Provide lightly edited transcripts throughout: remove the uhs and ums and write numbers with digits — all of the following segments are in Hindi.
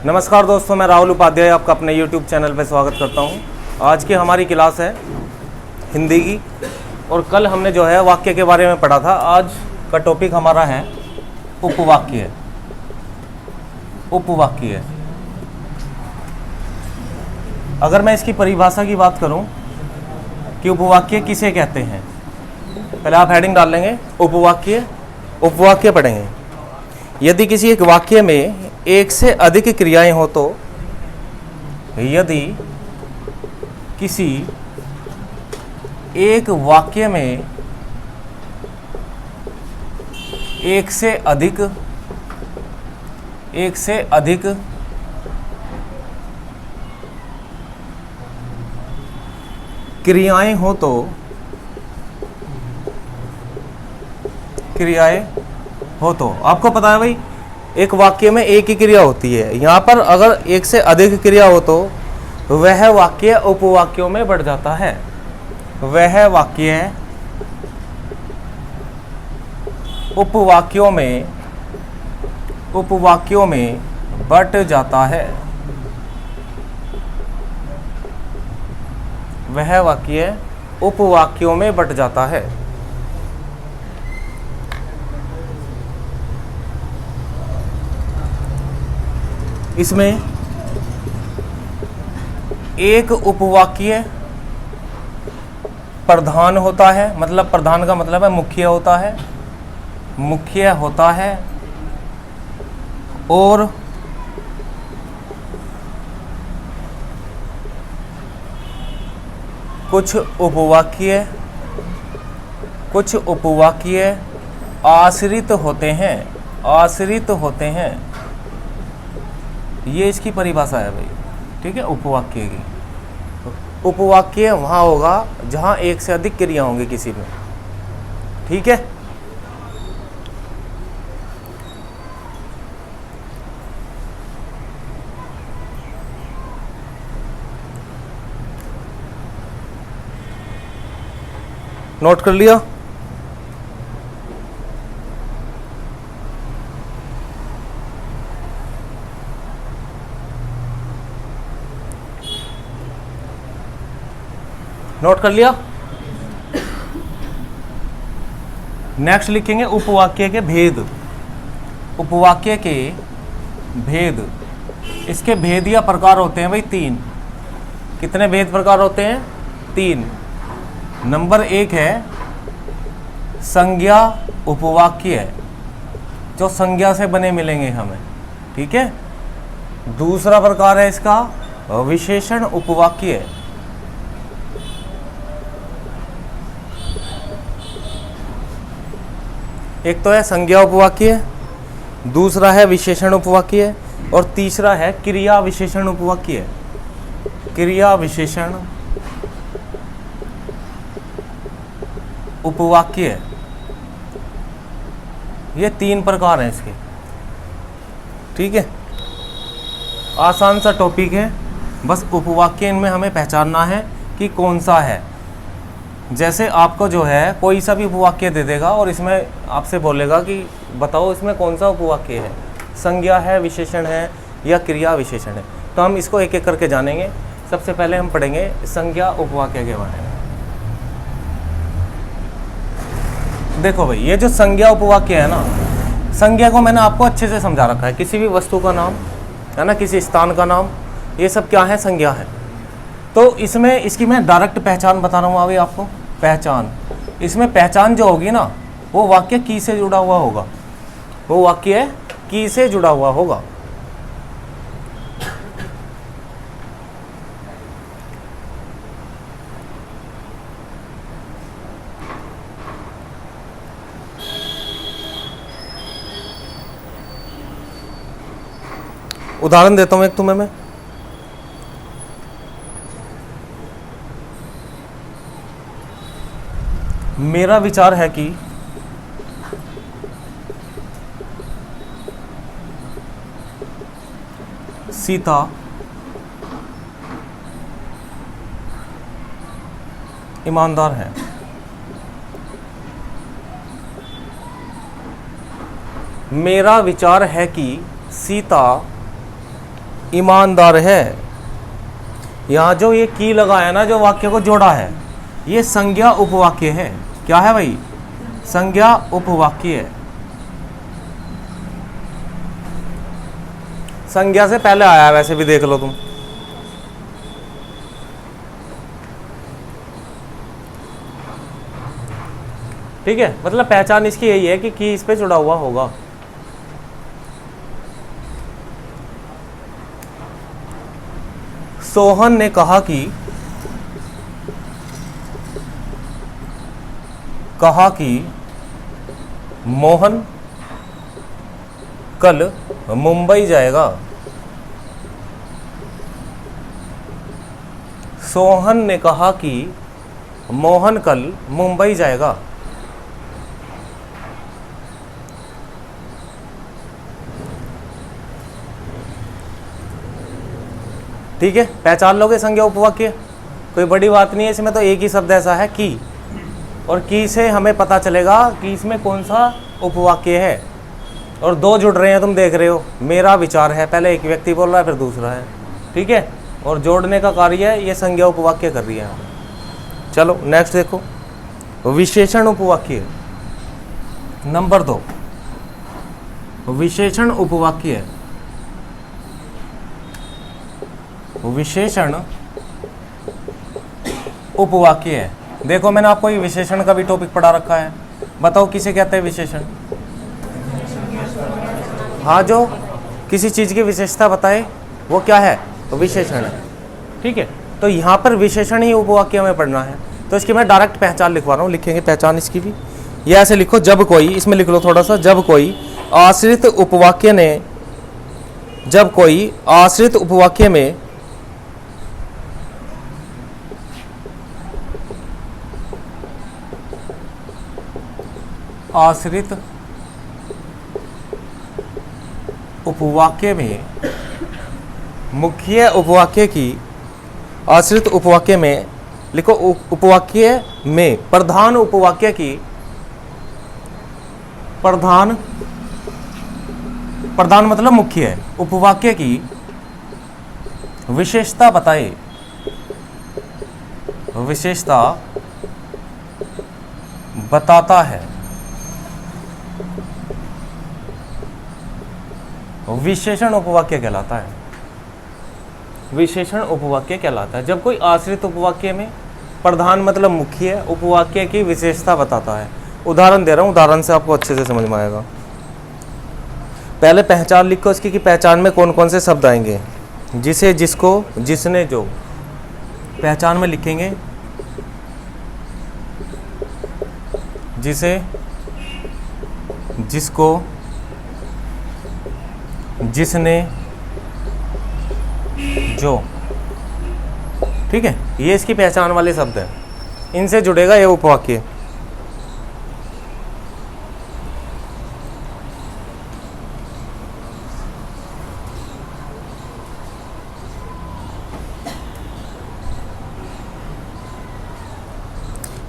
नमस्कार दोस्तों, मैं राहुल उपाध्याय आपका अपने YouTube चैनल पर स्वागत करता हूं। आज की हमारी क्लास है हिंदी की और कल हमने जो है वाक्य के बारे में पढ़ा था। आज का टॉपिक हमारा है उपवाक्य। उपवाक्य, अगर मैं इसकी परिभाषा की बात करूं कि उपवाक्य किसे कहते हैं, पहले आप हेडिंग डाल लेंगे उपवाक्य। उपवाक्य पढ़ेंगे यदि किसी एक वाक्य में एक से अधिक क्रियाएं हो तो, यदि किसी एक वाक्य में एक से अधिक क्रियाएं हो तो, आपको पता है भाई एक वाक्य में एक ही क्रिया होती है। यहाँ पर अगर एक से अधिक क्रिया हो तो वह वाक्य उपवाक्यों में बढ़ जाता है। वह वाक्य उपवाक्यों में बट जाता है। वह वाक्य उपवाक्यों में बट जाता है। इसमें एक उपवाक्य प्रधान होता है, मतलब प्रधान का मतलब है मुख्य होता है, और कुछ उपवाक्य आश्रित होते हैं। ये इसकी परिभाषा है भाई, ठीक है। उपवाक्य की, उपवाक्य वहाँ होगा जहाँ एक से अधिक क्रिया होंगी किसी में, ठीक है। नोट कर लिया? नोट कर लिया? नेक्स्ट लिखेंगे उपवाक्य के भेद। उपवाक्य के भेद, इसके भेद या प्रकार होते हैं भाई तीन। कितने भेद प्रकार होते हैं? तीन। नंबर एक है संज्ञा उपवाक्य, जो संज्ञा से बने मिलेंगे हमें, ठीक है। दूसरा प्रकार है इसका विशेषण उपवाक्य। एक तो है संज्ञा उपवाक्य, दूसरा है विशेषण उपवाक्य, और तीसरा है क्रिया विशेषण उपवाक्य। क्रिया विशेषण उपवाक्य, ये तीन प्रकार हैं इसके, ठीक है। आसान सा टॉपिक है, बस उपवाक्य इनमें हमें पहचानना है कि कौन सा है। जैसे आपको जो है कोई सा भी उपवाक्य दे देगा और इसमें आपसे बोलेगा कि बताओ इसमें कौन सा उपवाक्य है, संज्ञा है, विशेषण है या क्रिया विशेषण है। तो हम इसको एक एक करके जानेंगे। सबसे पहले हम पढ़ेंगे संज्ञा उपवाक्य के बारे में। देखो भाई, ये जो संज्ञा उपवाक्य है ना, संज्ञा को मैंने आपको अच्छे से समझा रखा है। किसी भी वस्तु का नाम है ना, किसी स्थान का नाम, ये सब क्या है? संज्ञा है। तो इसमें इसकी मैं डायरेक्ट पहचान बता रहा हूँ अभी आपको। पहचान, इसमें पहचान जो होगी ना, वो वाक्य की से जुड़ा हुआ होगा। वो वाक्य की से जुड़ा हुआ होगा। उदाहरण देता हूं एक तुम्हें मैं। मेरा विचार है कि सीता ईमानदार है। मेरा विचार है कि सीता ईमानदार है। यहाँ जो ये की लगा है ना, जो वाक्य को जोड़ा है, ये संज्ञा उपवाक्य है। क्या है भाई? संज्ञा उपवाक्य है। संज्ञा से पहले आया है, वैसे भी देख लो तुम। ठीक है, मतलब पहचान इसकी यही है कि इस पे जुड़ा हुआ होगा। सोहन ने कहा कि मोहन कल मुंबई जाएगा। सोहन ने कहा कि मोहन कल मुंबई जाएगा। ठीक है, पहचान लोगे संज्ञा उपवाक्य, कोई बड़ी बात नहीं है इसमें। तो एक ही शब्द ऐसा है की, और की से हमें पता चलेगा कि इसमें कौन सा उपवाक्य है। और दो जुड़ रहे हैं, तुम देख रहे हो, मेरा विचार है, पहले एक व्यक्ति बोल रहा है फिर दूसरा है। ठीक है, और जोड़ने का कार्य है, ये संज्ञा उपवाक्य कर रही है। चलो नेक्स्ट देखो, विशेषण उपवाक्य नंबर 2। विशेषण उपवाक्य, विशेषण उपवाक्य है। देखो मैंने आपको ये विशेषण का भी टॉपिक पढ़ा रखा है। बताओ किसे कहते हैं विशेषण? हाँ, जो किसी चीज की विशेषता बताए वो क्या है? तो विशेषण है। ठीक है, तो यहाँ पर विशेषण ही उपवाक्य में पढ़ना है। तो इसकी मैं डायरेक्ट पहचान लिखवा रहा हूँ, लिखेंगे पहचान इसकी भी। ये ऐसे लिखो, जब कोई, इसमें लिख लो थोड़ा सा, जब कोई आश्रित उपवाक्य ने, जब कोई आश्रित उपवाक्य में आश्रित उपवाक्य में मुख्य उपवाक्य की, आश्रित उपवाक्य में लिखो, उपवाक्य में प्रधान उपवाक्य की, प्रधान मतलब मुख्य है, उपवाक्य की विशेषता बताए, विशेषता बताता है। विशेषण उपवाक्य कहलाता है, विशेषण उपवाक्य कहलाता है। जब कोई आश्रित उपवाक्य में प्रधान मतलब मुख्य है, उपवाक्य की विशेषता बताता है। उदाहरण दे रहा हूं, उदाहरण से आपको अच्छे से समझ में आएगा। पहले पहचान लिखो इसकी कि पहचान में कौन कौन से शब्द आएंगे। जिसे, जिसको, जिसने, जो। पहचान में लिखेंगे जिसे, जिसको, जिसने, जो। ठीक है, ये इसकी पहचान वाले शब्द हैं, इनसे जुड़ेगा ये उपवाक्य।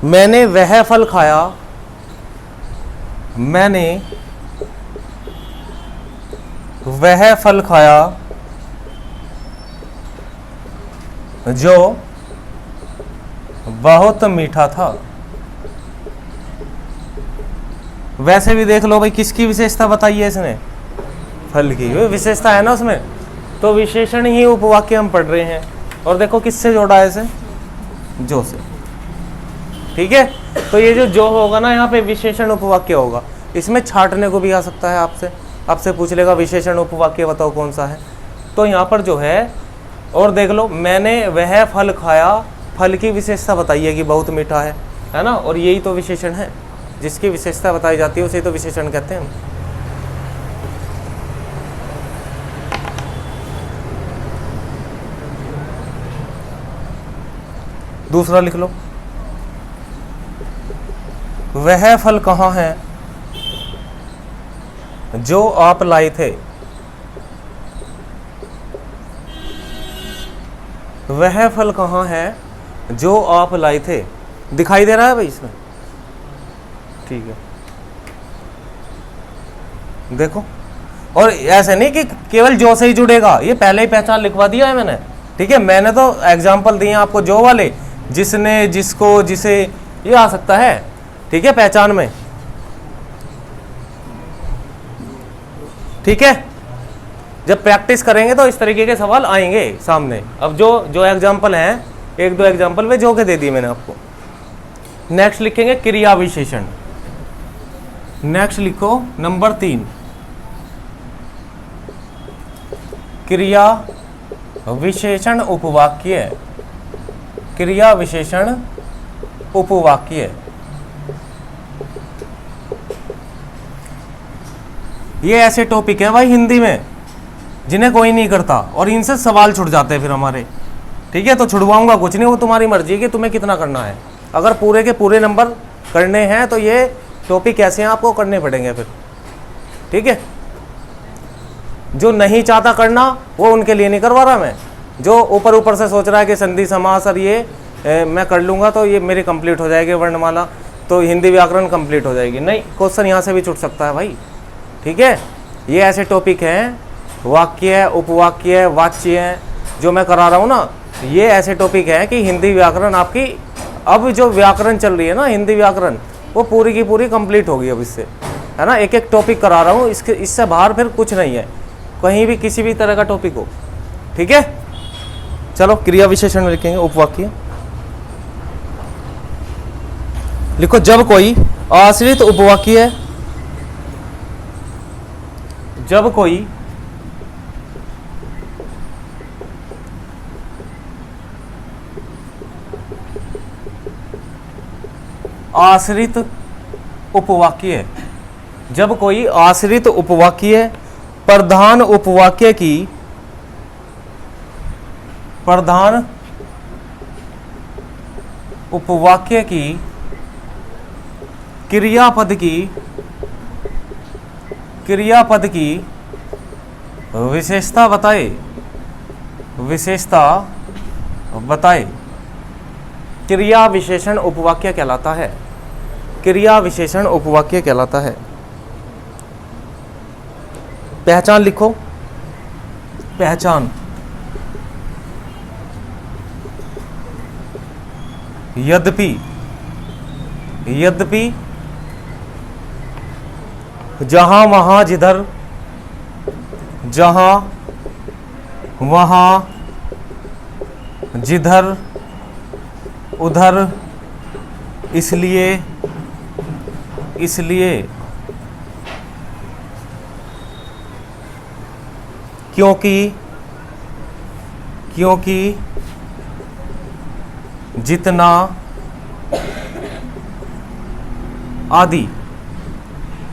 मैंने वह फल खाया, मैंने वह फल खाया जो बहुत मीठा था। वैसे भी देख लो भाई, किसकी विशेषता बताई है इसने? फल की, वो विशेषता है ना उसमें। तो विशेषण ही उपवाक्य हम पढ़ रहे हैं। और देखो किससे जोड़ा है इसे? जो से। ठीक है, तो ये जो होगा ना यहाँ पे विशेषण उपवाक्य होगा। इसमें छांटने को भी आ सकता है, आपसे पूछ लेगा विशेषण उपवाक्य बताओ कौन सा है। तो यहाँ पर जो है, और देख लो, मैंने वह फल खाया, फल की विशेषता बताई है कि बहुत मीठा है ना। और यही तो विशेषण है, जिसकी विशेषता बताई जाती है उसे तो विशेषण कहते हैं। दूसरा लिख लो, वह फल कहाँ है जो आप लाए थे। वह फल कहाँ है जो आप लाए थे। दिखाई दे रहा है भाई इसमें? ठीक है, देखो और ऐसे नहीं कि केवल जो से ही जुड़ेगा, ये पहले ही पहचान लिखवा दिया है मैंने, ठीक है। मैंने तो एग्जाम्पल दिए आपको जो वाले, जिसने, जिसको, जिसे, ये आ सकता है, ठीक है, पहचान में, ठीक है। जब प्रैक्टिस करेंगे तो इस तरीके के सवाल आएंगे सामने। अब जो जो एग्जाम्पल हैं, एक दो एग्जाम्पल वे जो के दे दिए मैंने आपको। नेक्स्ट लिखेंगे क्रिया विशेषण। नेक्स्ट लिखो नंबर 3, क्रिया विशेषण उपवाक्य। क्रिया विशेषण उपवाक्य, ये ऐसे टॉपिक है भाई हिंदी में जिन्हें कोई नहीं करता, और इनसे सवाल छुट जाते हैं फिर हमारे, ठीक है। तो छुड़वाऊंगा कुछ नहीं, वो तुम्हारी मर्जी कि तुम्हें कितना करना है। अगर पूरे के पूरे नंबर करने हैं तो ये टॉपिक ऐसे हैं आपको करने पड़ेंगे फिर, ठीक है। जो नहीं चाहता करना वो उनके लिए नहीं करवा रहा मैं। जो ऊपर ऊपर से सोच रहा है कि संधि समास और ये मैं कर लूँगा तो ये मेरी कंप्लीट हो जाएगी वर्णमाला, तो हिंदी व्याकरण कंप्लीट हो जाएगी, नहीं, क्वेश्चन यहाँ से भी छूट सकता है भाई, ठीक है। ये ऐसे टॉपिक हैं, वाक्य, उपवाक्य, वाच्य, जो मैं करा रहा हूँ ना, ये ऐसे टॉपिक हैं कि हिंदी व्याकरण आपकी, अब जो व्याकरण चल रही है ना हिंदी व्याकरण, वो पूरी की पूरी कंप्लीट होगी अब इससे, है ना। एक एक टॉपिक करा रहा हूँ, इससे बाहर फिर कुछ नहीं है, कहीं भी किसी भी तरह का टॉपिक हो, ठीक है। चलो क्रिया विशेषण में लिखेंगे उपवाक्य। लिखो जब कोई आश्रित उपवाक्य, जब कोई आश्रित उपवाक्य, जब कोई आश्रित उपवाक्य प्रधान उपवाक्य की, प्रधान उपवाक्य की क्रियापद की विशेषता बताए, विशेषता बताए, क्रिया विशेषण उपवाक्य कहलाता है। क्रिया विशेषण उपवाक्य कहलाता है। पहचान लिखो, पहचान, यद्यपि, यद्यपि, जहां वहां जिधर, जहां वहां जिधर उधर, इसलिए, इसलिए, क्योंकि, क्योंकि, जितना, आदि,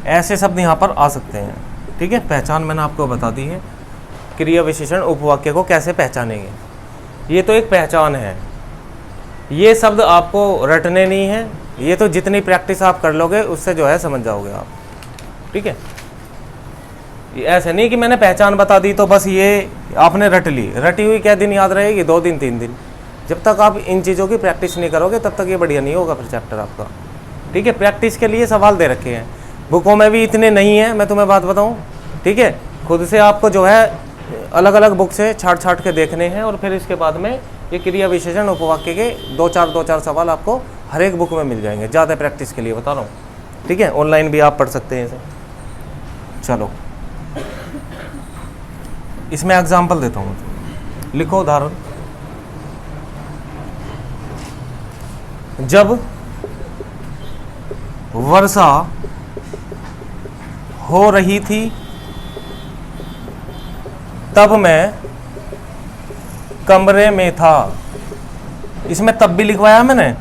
ऐसे शब्द यहाँ पर आ सकते हैं, ठीक है। पहचान मैंने आपको बता दी है। क्रिया विशेषण उपवाक्य को कैसे पहचानेंगे, ये तो एक पहचान है। ये शब्द आपको रटने नहीं है, ये तो जितनी प्रैक्टिस आप कर लोगे उससे जो है समझ जाओगे आप, ठीक है। ऐसे नहीं कि मैंने पहचान बता दी तो बस ये आपने रट ली, रटी हुई क्या दिन याद रहेगी, 2 दिन 3 दिन। जब तक आप इन चीज़ों की प्रैक्टिस नहीं करोगे तब तक ये बढ़िया नहीं होगा फिर चैप्टर आपका, ठीक है। प्रैक्टिस के लिए सवाल दे रखे हैं, बुकों में भी इतने नहीं हैं, मैं तुम्हें बात बताऊं, ठीक है। खुद से आपको जो है अलग अलग बुक से छाट के देखने हैं, और फिर इसके बाद में ये क्रिया विशेषण उपवाक्य के 2-4 सवाल आपको हर एक बुक में मिल जाएंगे, ज़्यादा प्रैक्टिस के लिए बता रहा हूँ, ठीक है। ऑनलाइन भी आप पढ़ सकते हैं इसे। चलो इसमें एग्जाम्पल देता हूँ, लिखो उदाहरण। जब वर्षा हो रही थी तब मैं कमरे में था। इसमें तब भी लिखवाया मैंने,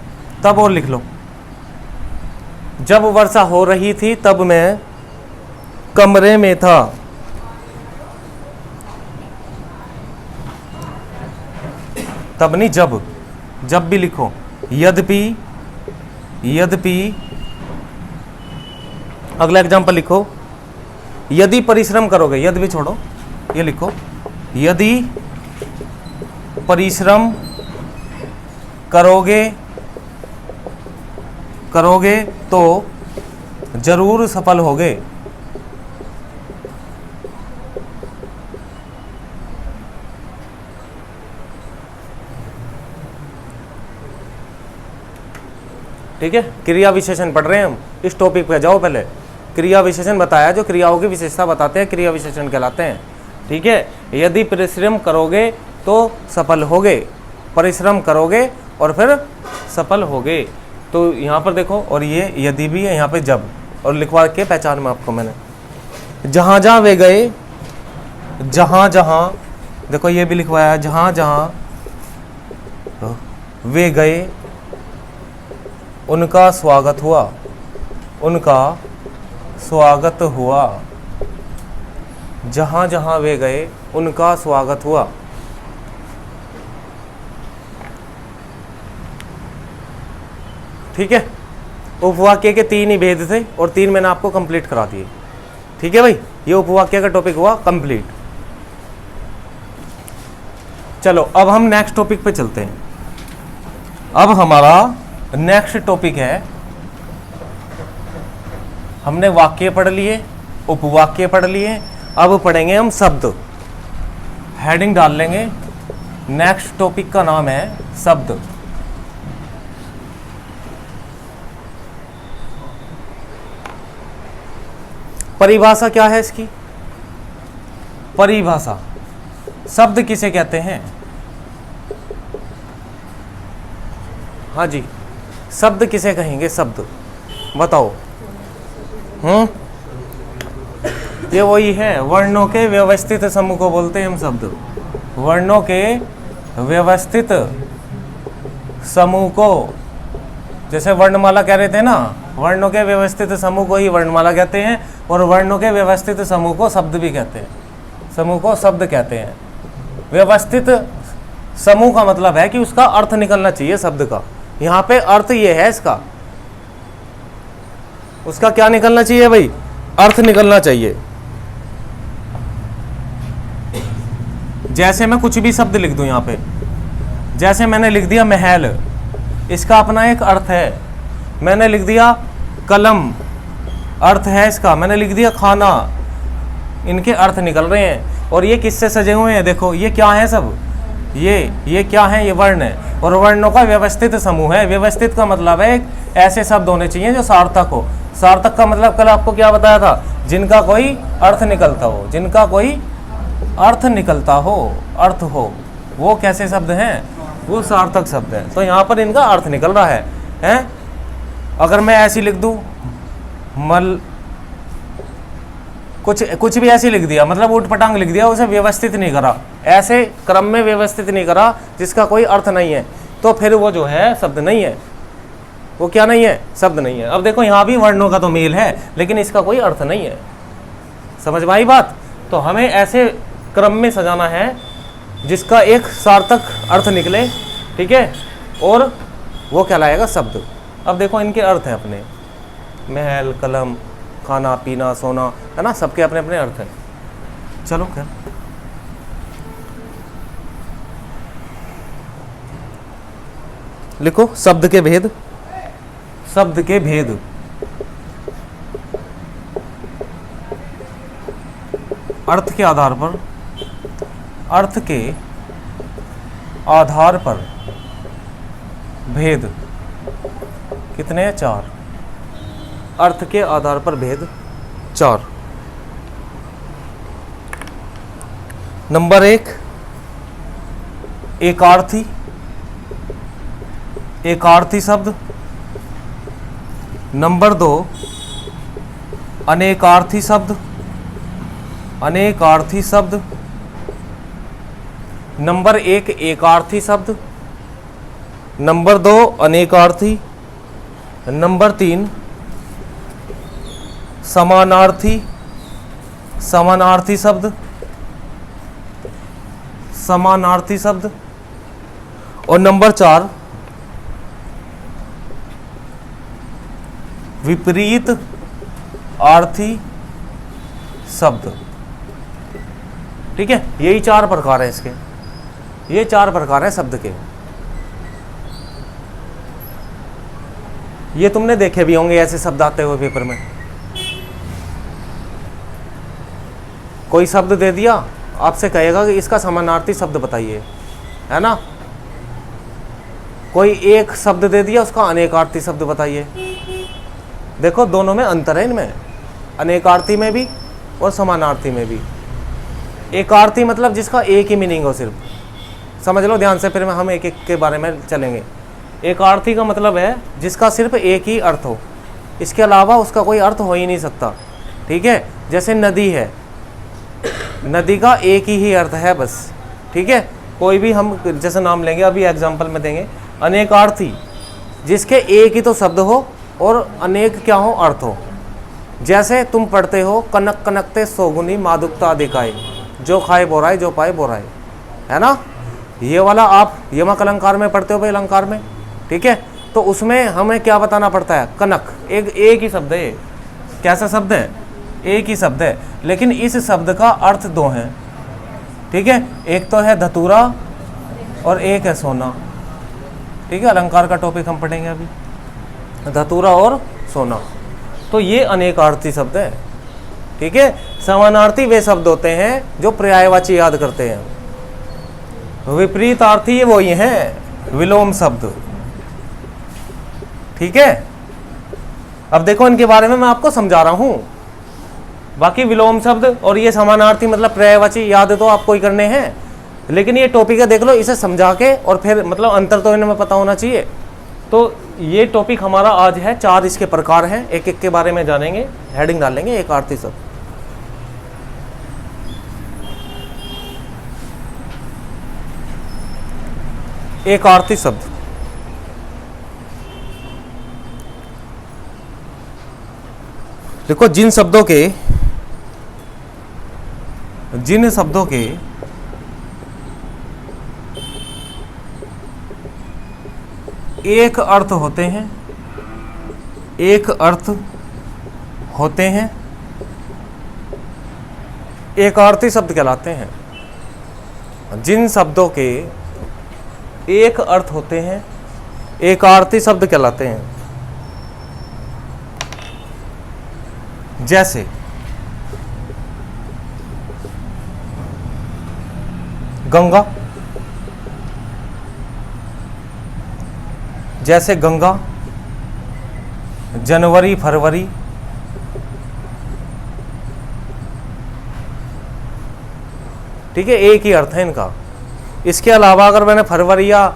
तब और लिख लो। जब वर्षा हो रही थी तब मैं कमरे में था। तब नहीं, जब, जब भी लिखो। यद्यपि, यद्यपि, अगला एग्जाम्पल लिखो। यदि परिश्रम करोगे, यदि भी छोड़ो, ये लिखो। यदि परिश्रम करोगे, करोगे तो जरूर सफल होगे। ठीक है, क्रिया विशेषण पढ़ रहे हैं हम। इस टॉपिक पे जाओ, पहले क्रिया विशेषण बताया, जो क्रियाओं की विशेषता बताते हैं क्रिया विशेषण कहलाते हैं। ठीक है, यदि परिश्रम करोगे तो सफल होगे, परिश्रम करोगे और फिर सफल होगे। तो यहाँ पर देखो, और ये यदि भी है यहाँ पे जब, और लिखवा के पहचान में आपको मैंने, जहाँ जहाँ वे गए, जहाँ जहाँ, देखो ये भी लिखवाया, जहाँ जहाँ वे गए उनका स्वागत हुआ, उनका स्वागत हुआ। जहाँ जहाँ वे गए उनका स्वागत हुआ। ठीक है, उपवाक्य के 3 ही भेद थे और 3 मैंने आपको कंप्लीट करा दिए। ठीक है भाई, ये उपवाक्य का टॉपिक हुआ कंप्लीट। चलो अब हम नेक्स्ट टॉपिक पे चलते हैं। अब हमारा नेक्स्ट टॉपिक है, हमने वाक्य पढ़ लिए, उपवाक्य पढ़ लिए, अब पढ़ेंगे हम शब्द। हेडिंग डाल लेंगे, नेक्स्ट टॉपिक का नाम है शब्द। परिभाषा क्या है इसकी? परिभाषा, शब्द किसे कहते हैं? हाँ जी, शब्द किसे कहेंगे? शब्द बताओ। ये वही है, वर्णों के व्यवस्थित समूह को बोलते हैं हम शब्द। वर्णों के व्यवस्थित समूह को, जैसे वर्णमाला कह रहे थे ना, वर्णों के व्यवस्थित समूह को ही वर्णमाला कहते हैं, और वर्णों के व्यवस्थित समूह को शब्द भी कहते हैं, समूह को शब्द कहते हैं। व्यवस्थित समूह का मतलब है कि उसका अर्थ निकलना चाहिए शब्द का। यहाँ पे अर्थ ये है इसका, उसका क्या निकलना चाहिए भाई? अर्थ निकलना चाहिए। जैसे मैं कुछ भी शब्द लिख दूं यहाँ पे, जैसे मैंने लिख दिया महल, इसका अपना एक अर्थ है। मैंने लिख दिया कलम, अर्थ है इसका। मैंने लिख दिया खाना, इनके अर्थ निकल रहे हैं। और ये किससे सजे हुए हैं? देखो ये क्या है सब, ये क्या है? ये वर्ण है, और वर्णों का व्यवस्थित समूह है। व्यवस्थित का मतलब है ऐसे शब्द होने चाहिए जो सार्थक हो। सार्थक का मतलब कल आपको क्या बताया था? जिनका कोई अर्थ निकलता हो, जिनका कोई अर्थ निकलता हो, अर्थ हो, वो कैसे शब्द हैं? वो सार्थक शब्द हैं। तो यहाँ पर इनका अर्थ निकल रहा है? अगर मैं ऐसी लिख दूं मल, कुछ भी ऐसे लिख दिया, मतलब उठ पटांग लिख दिया, उसे व्यवस्थित नहीं करा, ऐसे क्रम में व्यवस्थित नहीं करा जिसका कोई अर्थ नहीं है, तो फिर वो जो है शब्द नहीं है। वो क्या नहीं है? शब्द नहीं है। अब देखो यहाँ भी वर्णों का तो मेल है, लेकिन इसका कोई अर्थ नहीं है। समझ में आई बात? तो हमें ऐसे क्रम में सजाना है जिसका एक सार्थक अर्थ निकले, ठीक है, और वो कहलाएगा शब्द। अब देखो इनके अर्थ हैं अपने, महल, कलम, खाना पीना सोना, है ना, सबके अपने अपने अर्थ हैं। चलो खैर, लिखो शब्द के भेद। शब्द के भेद, अर्थ के आधार पर, अर्थ के आधार पर भेद कितने हैं? 4। अर्थ के आधार पर भेद 4। नंबर 1 एकार्थी, एकार्थी शब्द। नंबर 2 अनेकार्थी शब्द, अनेकार्थी शब्द। नंबर 1 एकार्थी शब्द, नंबर 2 अनेकार्थी, नंबर 3 समानार्थी, समानार्थी शब्द, समानार्थी शब्द। और नंबर 4 विपरीत आर्थी शब्द। ठीक है, यही 4 प्रकार हैं इसके, ये 4 प्रकार हैं शब्द के। ये तुमने देखे भी होंगे ऐसे शब्द आते हुए पेपर में। कोई शब्द दे दिया, आपसे कहेगा कि इसका समानार्थी शब्द बताइए, है ना। कोई एक शब्द दे दिया, उसका अनेकार्थी शब्द बताइए। देखो दोनों में अंतर है इनमें, अनेकार्थी में भी और समानार्थी में भी। एकार्थी मतलब जिसका एक ही मीनिंग हो, सिर्फ समझ लो ध्यान से, फिर हम एक एक के बारे में चलेंगे। एकार्थी का मतलब है जिसका सिर्फ एक ही अर्थ हो, इसके अलावा उसका कोई अर्थ हो ही नहीं सकता। ठीक है, जैसे नदी है, नदी का एक ही अर्थ है बस। ठीक है, कोई भी हम जैसे नाम लेंगे, अभी एग्जाम्पल में देंगे। अनेकार्थी जिसके एक ही तो शब्द हो और अनेक क्या हो, अर्थ हो। जैसे तुम पढ़ते हो कनक कनकते सोगुनी मादुकता दिखाए, जो खाए बोराए जो पाए बोराए, है ना। ये वाला आप यमक अलंकार में पढ़ते हो भाई, अलंकार में। ठीक है, तो उसमें हमें क्या बताना पड़ता है, कनक एक ही शब्द है। कैसा शब्द है, एक ही शब्द है, लेकिन इस शब्द का अर्थ दो हैं। ठीक है, एक तो है धतूरा और एक है सोना। ठीक है, अलंकार का टॉपिक हम पढ़ेंगे अभी, धतूरा और सोना। तो ये अनेकार्थी शब्द है। ठीक है, समानार्थी वे शब्द होते हैं जो पर्यायवाची याद करते हैं। विपरीतार्थी ये वही हैं, विलोम शब्द। ठीक है, अब देखो इनके बारे में मैं आपको समझा रहा हूं। बाकी विलोम शब्द और ये समानार्थी मतलब पर्यायवाची याद तो आपको ही करने हैं, लेकिन ये टॉपिक है, देख लो इसे समझा के, और फिर मतलब अंतर तो इनमें पता होना चाहिए। तो ये टॉपिक हमारा आज है, 4 इसके प्रकार हैं, एक एक के बारे में जानेंगे, हेडिंग डालेंगे। एकार्थी शब्द, एकार्थी शब्द देखो, जिन शब्दों के एक अर्थ होते हैं, एक अर्थ होते हैं, एकार्थी शब्द कहलाते हैं। जिन शब्दों के एक अर्थ होते हैं, एकार्थी शब्द कहलाते हैं। जैसे गंगा, जैसे गंगा, जनवरी फरवरी, ठीक है, एक ही अर्थ है इनका। इसके अलावा अगर मैंने फरवरी या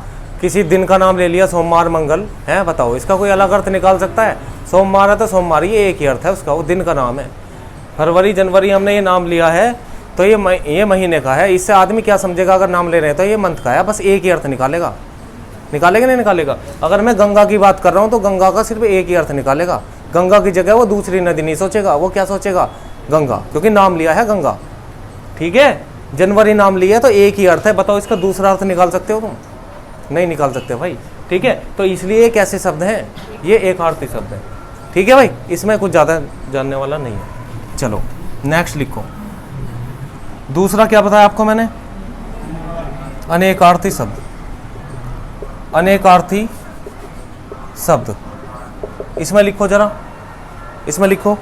किसी दिन का नाम ले लिया, सोमवार मंगल है, बताओ इसका कोई अलग अर्थ निकाल सकता है? सोमवार है तो सोमवार, ये एक ही अर्थ है उसका, वो दिन का नाम है। फरवरी जनवरी हमने ये नाम लिया है तो ये महीने का है। इससे आदमी क्या समझेगा, अगर नाम ले रहे हैं तो ये मंथ का है, बस एक ही अर्थ निकालेगा। निकालेगा नहीं निकालेगा? अगर मैं गंगा की बात कर रहा हूँ तो गंगा का सिर्फ एक ही अर्थ निकालेगा। गंगा की जगह वो दूसरी नदी नहीं सोचेगा, वो क्या सोचेगा, गंगा, क्योंकि नाम लिया है गंगा। ठीक है, जनवरी नाम लिया तो एक ही अर्थ है, बताओ इसका दूसरा अर्थ निकाल सकते हो तुम? नहीं निकाल सकते भाई। ठीक है, तो इसलिए ये कैसे शब्द हैं, ये एकार्थी शब्द है। ठीक है भाई, इसमें कुछ ज़्यादा जानने वाला नहीं है। चलो नेक्स्ट लिखो। दूसरा क्या बताया आपको मैंने, अनेकार्थी शब्द। अनेकार्थी शब्द इसमें लिखो जरा, इसमें लिखो,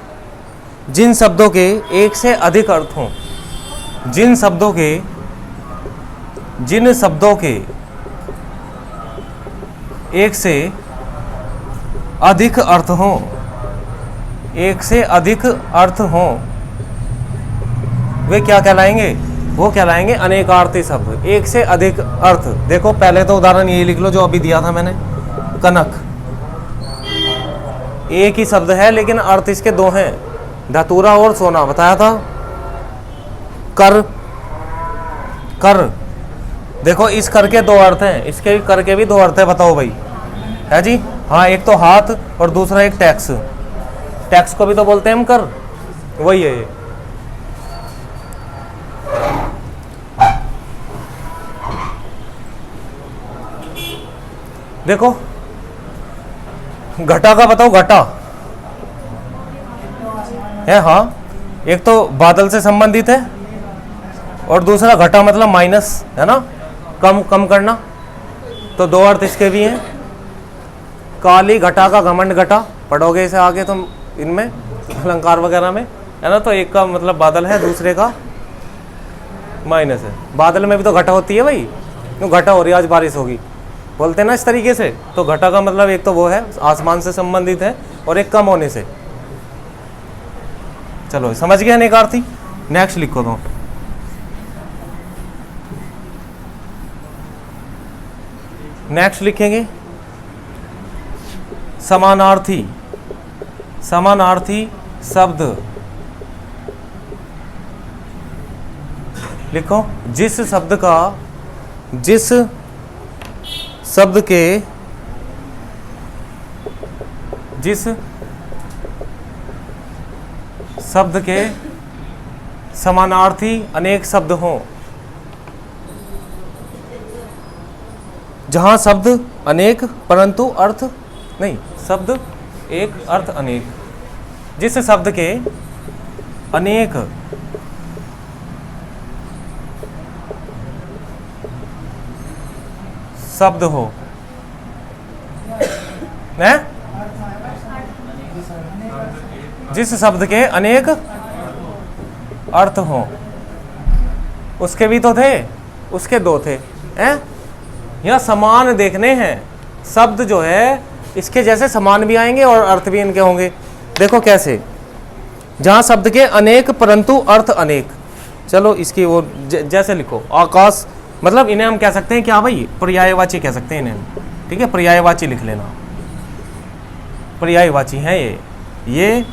जिन शब्दों के एक से अधिक अर्थ हों, जिन शब्दों के एक से अधिक अर्थ हों, एक से अधिक अर्थ हों, वे क्या कहलाएंगे, वो कहलाएंगे अनेकार्थी शब्द। एक से अधिक अर्थ, देखो पहले तो उदाहरण ये लिख लो जो अभी दिया था मैंने, कनक, एक ही शब्द है लेकिन अर्थ इसके दो हैं, धतूरा और सोना बताया था। कर, कर, देखो इस कर के दो अर्थ हैं, इसके कर के भी दो अर्थ है, बताओ भाई, है जी? हाँ, एक तो हाथ और दूसरा एक टैक्स। टैक्स को भी तो बोलते हैं हम कर, वही है ये। देखो घटा का बताओ, घटा है, हाँ, एक तो बादल से संबंधित है और दूसरा घटा मतलब माइनस, है ना, कम कम करना, तो दो अर्थ इसके भी हैं। काली घटा का घमंड घटा, पढ़ोगे इसे आगे तुम इनमें अलंकार वगैरह में, है ना, तो एक का मतलब बादल है, दूसरे का माइनस है। बादल में भी तो घटा होती है भाई, क्यों घटा हो रही है, आज बारिश होगी, बोलते हैं ना इस तरीके से। तो घटा का मतलब एक तो वो है आसमान से संबंधित है और एक कम होने से। चलो समझ गए अनेकार्थी। नेक्स्ट लिखो तो नेक्स्ट लिखेंगे समानार्थी। समानार्थी शब्द लिखो जिस शब्द के समानार्थी अनेक शब्द हों। जहां शब्द अनेक परंतु अर्थ नहीं, शब्द एक अर्थ अनेक। जिस शब्द के अनेक शब्द हो है, जिस शब्द के अनेक अर्थ हो। उसके भी तो थे, उसके दो थे हैं। यह समान देखने हैं। शब्द जो है इसके जैसे समान भी आएंगे और अर्थ भी इनके होंगे। देखो कैसे, जहां शब्द के अनेक परंतु अर्थ अनेक। चलो इसकी वो जैसे लिखो आकाश, मतलब इन्हें हम कह सकते हैं क्या भाई, पर्यायवाची कह सकते हैं इन्हें। ठीक है, पर्यायवाची लिख लेना, पर्यायवाची है ये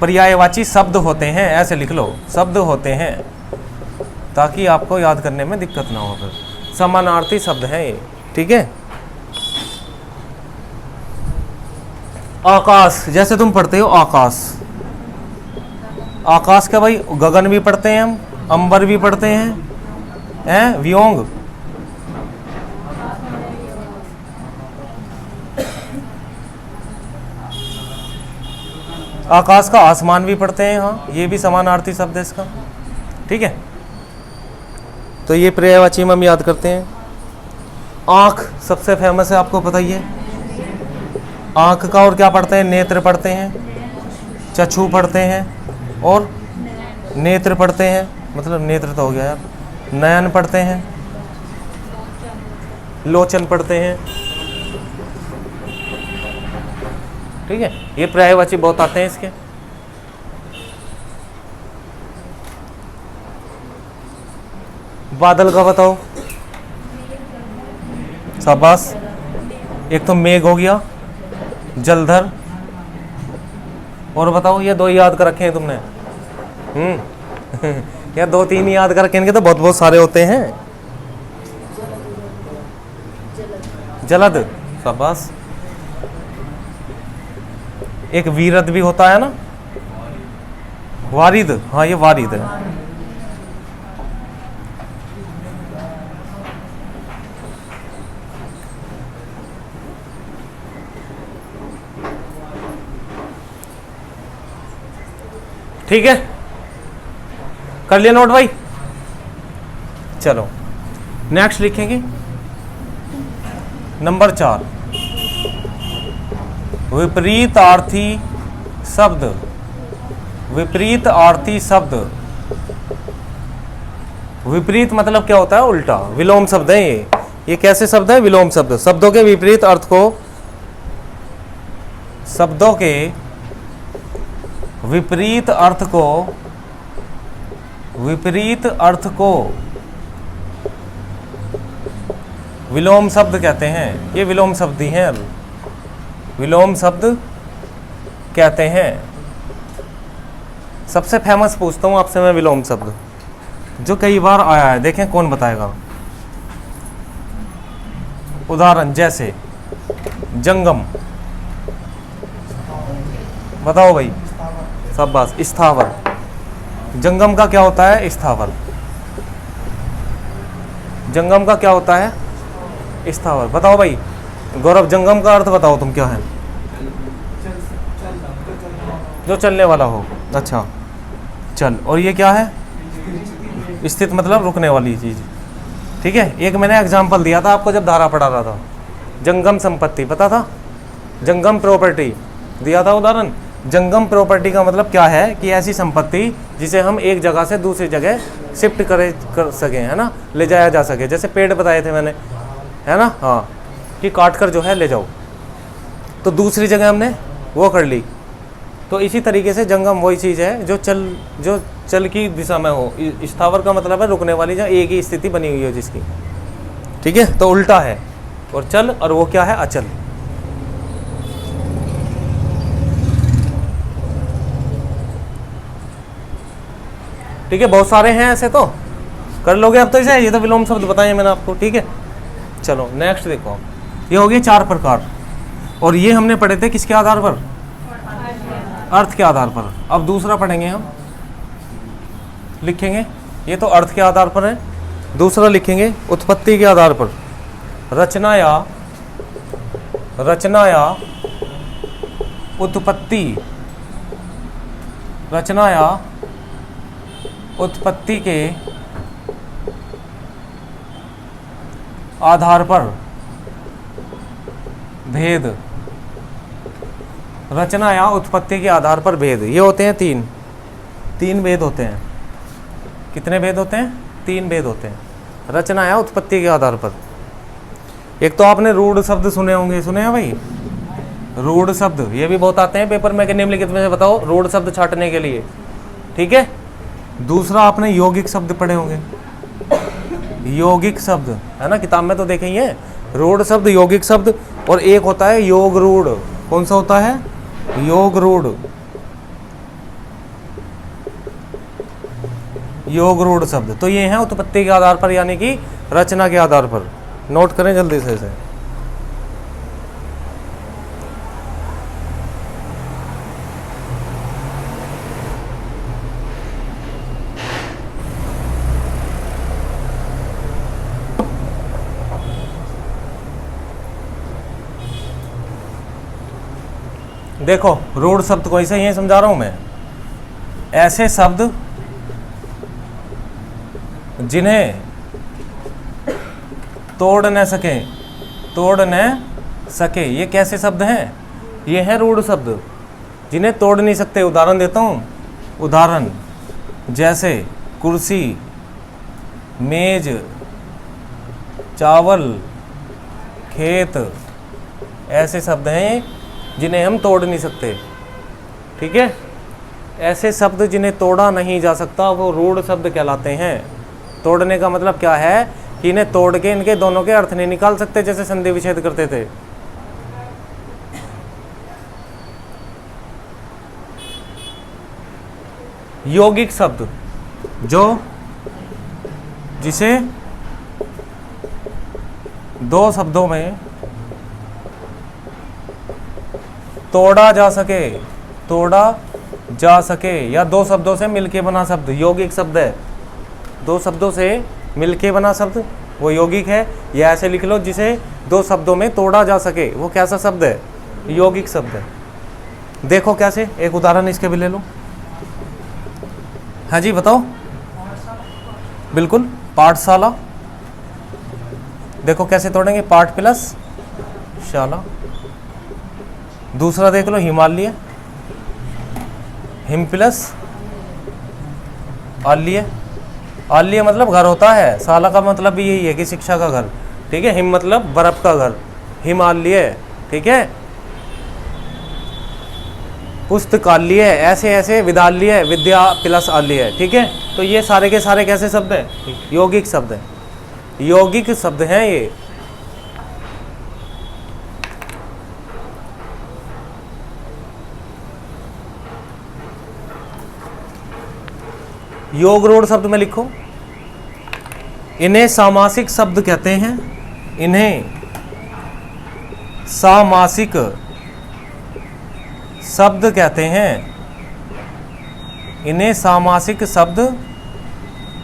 पर्यायवाची शब्द होते हैं, ऐसे लिख लो, शब्द होते हैं, ताकि आपको याद करने में दिक्कत ना हो। फिर समानार्थी शब्द है ये। ठीक है, आकाश जैसे तुम पढ़ते हो आकाश, आकाश का भाई गगन भी पढ़ते हैं हम, अंबर भी पढ़ते हैं, व्योंग आकाश का आसमान भी पढ़ते हैं। हाँ, ये भी समानार्थी शब्द है इसका। ठीक है, तो ये पर्यायवाची में हम याद करते हैं। आँख सबसे फेमस है, आपको पता ही है। आँख का और क्या पढ़ते हैं, नेत्र पढ़ते हैं, चक्षु पढ़ते हैं और नेत्र पढ़ते हैं, मतलब नेत्र तो हो गया यार, नयन पढ़ते हैं, लोचन पढ़ते हैं। ठीक है, ये पर्यायवाची बहुत आते हैं इसके। बादल का बताओ, शाबाश। एक तो मेघ हो गया, जलधर, और बताओ, ये दो याद कर रखे हैं तुमने। या दो तीन याद कर रखे, इनके तो बहुत बहुत सारे होते हैं। जलद, शाबाश। एक वीरद भी होता है ना, वारिद, हाँ ये वारिद है। ठीक है, कर लिया नोट भाई। चलो नेक्स्ट लिखेंगे नंबर 4, विपरीतार्थी शब्द। विपरीतार्थी शब्द, विपरीत मतलब क्या होता है, उल्टा। विलोम शब्द है ये कैसे शब्द है, विलोम शब्द। शब्दों के विपरीत अर्थ को, शब्दों के विपरीत अर्थ को, विपरीत अर्थ को विलोम शब्द कहते हैं। ये विलोम शब्द ही हैं, विलोम शब्द कहते हैं। सबसे फेमस पूछता हूं आपसे मैं विलोम शब्द, जो कई बार आया है, देखें कौन बताएगा। उदाहरण जैसे जंगम, बताओ भाई, शाबाश। स्थावर, जंगम का क्या होता है, स्थावर। जंगम का क्या होता है, स्थावर। बताओ भाई गौरव, जंगम का अर्थ बताओ तुम, क्या है? जो चलने वाला हो। अच्छा, चल। और ये क्या है, स्थित मतलब रुकने वाली चीज। ठीक है, एक मैंने एग्जाम्पल दिया था आपको जब धारा पढ़ा रहा था, जंगम संपत्ति, पता था, जंगम प्रॉपर्टी दिया था उदाहरण। जंगम प्रॉपर्टी का मतलब क्या है कि ऐसी संपत्ति जिसे हम एक जगह से दूसरी जगह शिफ्ट कर सकें, है ना, ले जाया जा सके। जैसे पेड़ बताए थे मैंने, है ना। हाँ, कि काट कर जो है ले जाओ। तो दूसरी जगह हमने वो कर ली। तो इसी तरीके से जंगम वही चीज़ है जो चल की दिशा में हो। स्थावर का मतलब है रुकने वाली, जहाँ एक ही स्थिति बनी हुई हो जिसकी, ठीक है। तो उल्टा है और चल, और वो क्या है, अचल। ठीक है, बहुत सारे हैं ऐसे, तो कर लोगे अब तो इसे। ये तो विलोम शब्द बताए मैंने आपको, ठीक है। चलो नेक्स्ट देखो, ये हो गए 4 प्रकार, और ये हमने पढ़े थे किसके आधार पर, अर्थ के आधार पर। अब दूसरा पढ़ेंगे हम, लिखेंगे, ये तो अर्थ के आधार पर है। दूसरा लिखेंगे उत्पत्ति के आधार पर। रचना या उत्पत्ति, रचना या उत्पत्ति के आधार पर भेद। रचना या उत्पत्ति के आधार पर भेद, ये होते हैं 3 भेद होते हैं। कितने भेद होते हैं? 3 भेद होते हैं रचना या उत्पत्ति के आधार पर। एक तो आपने रूढ़ शब्द सुने होंगे, सुने हैं भाई, रूढ़ शब्द, ये भी बहुत आते हैं पेपर में कि निम्नलिखित में से बताओ रूढ़ शब्द छांटने के लिए, ठीक है। दूसरा आपने यौगिक शब्द पढ़े होंगे, यौगिक शब्द है ना, किताब में तो देखे ही है, रूढ़ शब्द, यौगिक शब्द, और एक होता है योग रूढ़। कौन सा होता है? योग रूढ़। योग रूढ़ शब्द, तो ये है उत्पत्ति के आधार पर, यानी कि रचना के आधार पर। नोट करें जल्दी से इसे। देखो रूढ़ शब्द को ऐसे ही समझा रहा हूं मैं, ऐसे शब्द जिन्हें तोड़ न सके, ये कैसे शब्द हैं? ये हैं रूढ़ शब्द, जिन्हें तोड़ नहीं सकते। उदाहरण देता हूँ, उदाहरण जैसे कुर्सी, मेज, चावल, खेत, ऐसे शब्द हैं जिन्हें हम तोड़ नहीं सकते, ठीक है। ऐसे शब्द जिन्हें तोड़ा नहीं जा सकता वो रूढ़ शब्द कहलाते हैं। तोड़ने का मतलब क्या है कि इन्हें तोड़ के इनके दोनों के अर्थ नहीं निकाल सकते, जैसे संधि विच्छेद करते थे। यौगिक शब्द, जिसे 2 शब्दों में तोड़ा जा सके या 2 शब्दों से मिलके बना शब्द यौगिक शब्द है। 2 शब्दों से मिलके बना शब्द वो यौगिक है। या ऐसे लिख लो, जिसे 2 शब्दों में तोड़ा जा सके, वो कैसा शब्द है? यौगिक शब्द है। देखो कैसे, एक उदाहरण इसके भी ले लो। हाँ जी बताओ। बिल्कुल, पाठशाला। देखो कैसे तोड़ेंगे, पाठ प्लस शाला। दूसरा देख लो, हिमालय, हिम प्लस आल्य। आल्य मतलब घर होता है, शाला का मतलब भी यही है कि शिक्षा का घर, ठीक है। हिम मतलब बर्फ का घर, हिमालय, ठीक है। पुस्तकालय, ऐसे ऐसे, विद्यालय, विद्या प्लस आल्य, ठीक है। तो ये सारे के सारे कैसे शब्द हैं? यौगिक शब्द हैं, यौगिक शब्द हैं ये। योग रूढ़ शब्द में लिखो, इन्हें सामासिक शब्द कहते हैं। इन्हें सामासिक शब्द कहते हैं। इन्हें सामासिक शब्द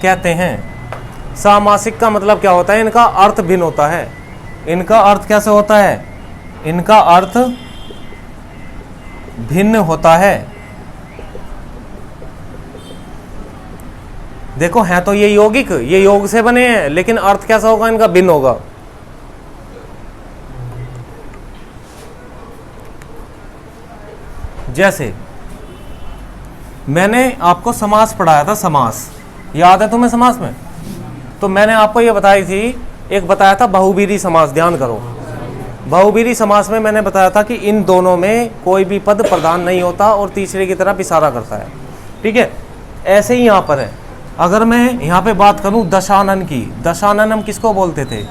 कहते हैं। सामासिक का मतलब क्या होता है? इनका अर्थ भिन्न होता है। इनका अर्थ कैसे होता है? इनका अर्थ भिन्न होता है। देखो हैं तो ये यौगिक, ये योग से बने हैं, लेकिन अर्थ कैसा होगा इनका? भिन्न होगा। जैसे मैंने आपको समास पढ़ाया था, समास याद है तुम्हें? समास में तो मैंने आपको ये बताई थी, एक बताया था बहुवीरी समास, ध्यान करो। बहुवीरी समास में मैंने बताया था कि इन दोनों में कोई भी पद प्रधान नहीं होता और तीसरे की तरफ इशारा करता है। ठीक है, ऐसे ही यहाँ पर है। अगर मैं यहाँ पे बात करूँ दशानन की, दशानन हम किसको बोलते थे?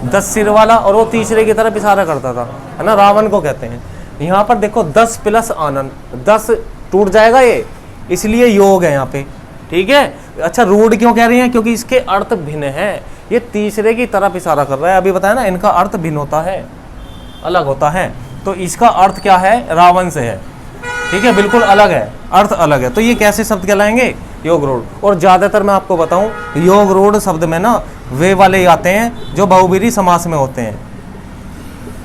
10 सिर वाला, और वो तीसरे की तरफ इशारा करता था, है ना, रावण को कहते हैं। यहाँ पर देखो 10 प्लस आनन, 10 टूट जाएगा ये, इसलिए योग है यहाँ पे। ठीक है, अच्छा रूढ़ क्यों कह रहे हैं? क्योंकि इसके अर्थ भिन्न है, ये तीसरे की तरफ इशारा कर रहा है। अभी बताया ना, इनका अर्थ भिन्न होता है, अलग होता है। तो इसका अर्थ क्या है? रावण से है। ठीक है, बिल्कुल अलग है, अर्थ अलग है। तो ये कैसे शब्द कहलाएंगे? योग रूढ़। और ज़्यादातर मैं आपको बताऊं, योग रूढ़ शब्द में ना वे वाले आते हैं जो बहुवीरी समास में होते हैं।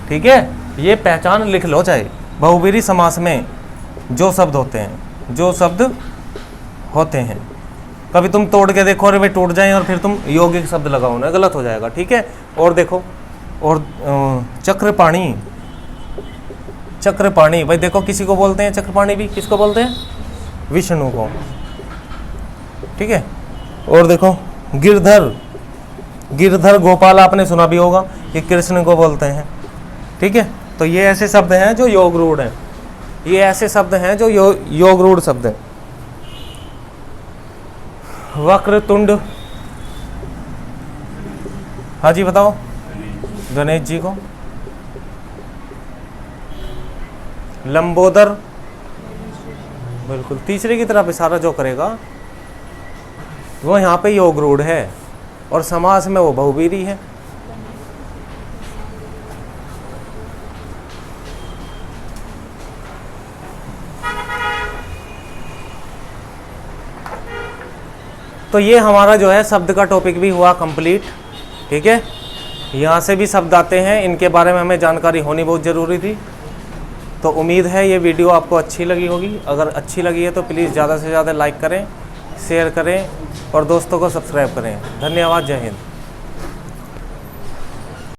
ठीक है, ये पहचान लिख लो, चाहे बहुवीरी समास में जो शब्द होते हैं, जो शब्द होते हैं, कभी तुम तोड़ के देखो और वे टूट जाएं और फिर तुम यौगिक शब्द लगाओ ना, गलत हो जाएगा। ठीक है, और देखो, और चक्रपाणी, चक्रपाणी भाई देखो किसी को बोलते हैं चक्रपाणी भी, किसको बोलते हैं? विष्णु को। ठीक है, और देखो गिरधर, गिरधर गोपाल आपने सुना भी होगा, ये कृष्ण को बोलते हैं। ठीक है, तो ये ऐसे शब्द हैं जो योग रूढ़ हैं, ये ऐसे शब्द हैं जो योग रूढ़ शब्द हैं। वक्रतुंड, हाँ जी बताओ, गणेश जी को। लंबोदर, बिल्कुल तीसरे की तरफ इशारा जो करेगा वो यहाँ पे योग रूढ़ है, और समास में वो बहुवीरी है। तो ये हमारा जो है शब्द का टॉपिक भी हुआ कंप्लीट। ठीक है, यहाँ से भी शब्द आते हैं, इनके बारे में हमें जानकारी होनी बहुत ज़रूरी थी। तो उम्मीद है ये वीडियो आपको अच्छी लगी होगी। अगर अच्छी लगी है तो प्लीज़ ज़्यादा से ज़्यादा लाइक करें, शेयर करें और दोस्तों को सब्सक्राइब करें। धन्यवाद, जय हिंद।